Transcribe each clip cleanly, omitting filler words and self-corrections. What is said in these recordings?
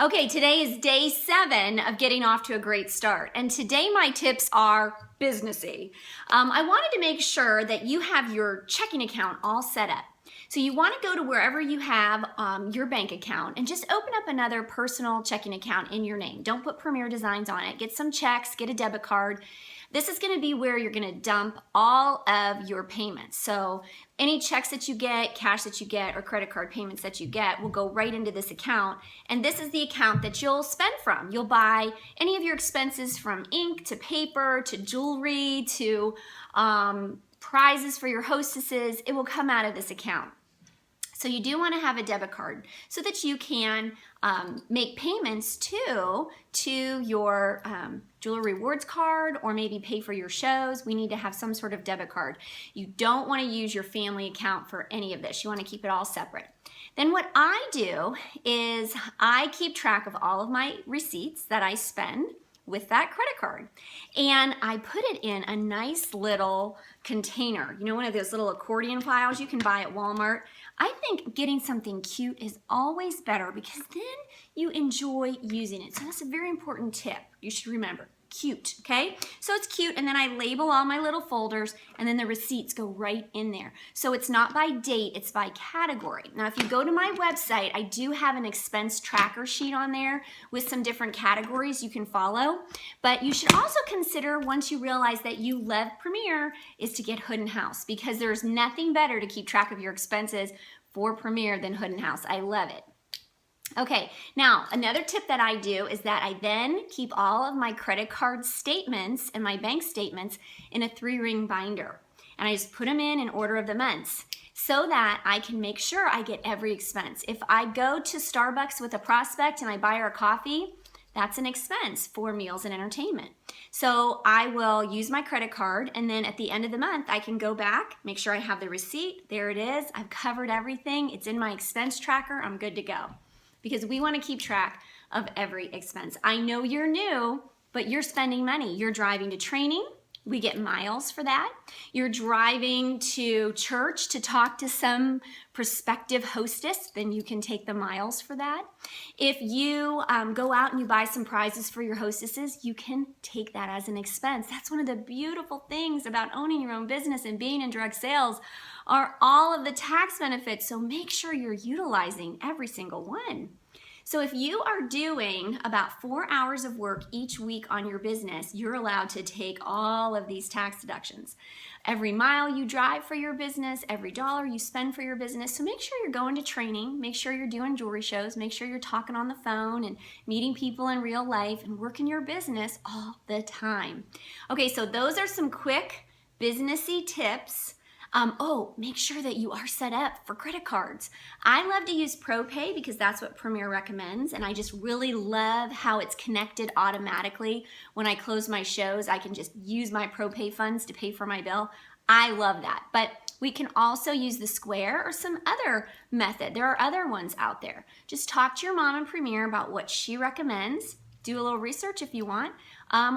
Okay, today is day 7 of getting off to a great start. And today my tips are businessy. I wanted to make sure that you have your checking account all set up. So you want to go to wherever you have your bank account and just open up another personal checking account in your name. Don't put Premier Designs on it. Get some checks, get a debit card. This is going to be where you're going to dump all of your payments. So any checks that you get, cash that you get, or credit card payments that you get will go right into this account. And this is the account that you'll spend from. You'll buy any of your expenses from ink to paper to jewelry to prizes for your hostesses. It will come out of this account. So you do want to have a debit card so that you can make payments to your jewelry rewards card, or maybe pay for your shows. We need to have some sort of debit card. You don't want to use your family account for any of this. You want to keep it all separate. Then what I do is I keep track of all of my receipts that I spend with that credit card. And I put it in a nice little container. You know, one of those little accordion files you can buy at Walmart. I think getting something cute is always better because then you enjoy using it. So that's a very important tip you should remember. Cute, okay? So it's cute, and then I label all my little folders, and then the receipts go right in there. So it's not by date, it's by category. Now, if you go to my website, I do have an expense tracker sheet on there with some different categories you can follow. But you should also consider, once you realize that you love Premier, is to get Hood & House, because there's nothing better to keep track of your expenses for Premier than Hood & House. I love it. Okay, now another tip that I do is that I then keep all of my credit card statements and my bank statements in a 3-ring binder. And I just put them in order of the months so that I can make sure I get every expense. If I go to Starbucks with a prospect and I buy her a coffee, that's an expense for meals and entertainment. So I will use my credit card, and then at the end of the month, I can go back, make sure I have the receipt. There it is. I've covered everything. It's in my expense tracker. I'm good to go. Because we want to keep track of every expense. I know you're new, but you're spending money. You're driving to training. We get miles for that. You're driving to church to talk to some prospective hostess, then you can take the miles for that. If you go out and you buy some prizes for your hostesses, you can take that as an expense. That's one of the beautiful things about owning your own business and being in direct sales are all of the tax benefits. So make sure you're utilizing every single one. So if you are doing about 4 hours of work each week on your business, you're allowed to take all of these tax deductions. Every mile you drive for your business, every dollar you spend for your business. So make sure you're going to training, make sure you're doing jewelry shows, make sure you're talking on the phone and meeting people in real life and working your business all the time. Okay, so those are some quick businessy tips. Make sure that you are set up for credit cards. I love to use ProPay because that's what Premier recommends, and I just really love how it's connected automatically. When I close my shows, I can just use my ProPay funds to pay for my bill. I love that. But we can also use the Square or some other method. There are other ones out there. Just talk to your mom in Premier about what she recommends. Do a little research if you want,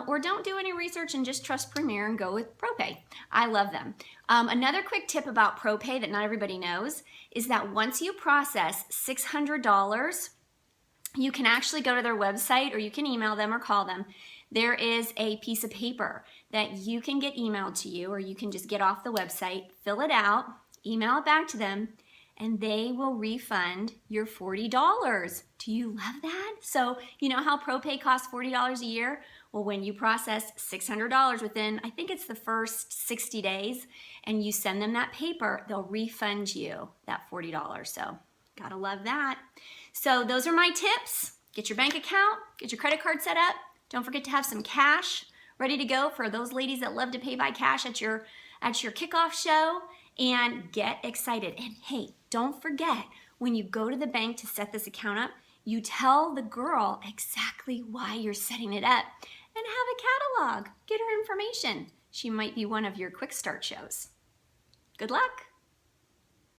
or don't do any research and just trust Premier and go with ProPay. I love them. Another quick tip about ProPay that not everybody knows is that once you process $600, you can actually go to their website, or you can email them or call them. There is a piece of paper that you can get emailed to you, or you can just get off the website, fill it out, email it back to them, and they will refund your $40. Do you love that? So you know how ProPay costs $40 a year? Well, when you process $600 within, I think it's the first 60 days, and you send them that paper, they'll refund you that $40. So gotta love that. So those are my tips. Get your bank account, get your credit card set up. Don't forget to have some cash ready to go for those ladies that love to pay by cash at your kickoff show. And get excited. And hey, don't forget, when you go to the bank to set this account up, you tell the girl exactly why you're setting it up and have a catalog. Get her information. She might be one of your quick start shows. Good luck.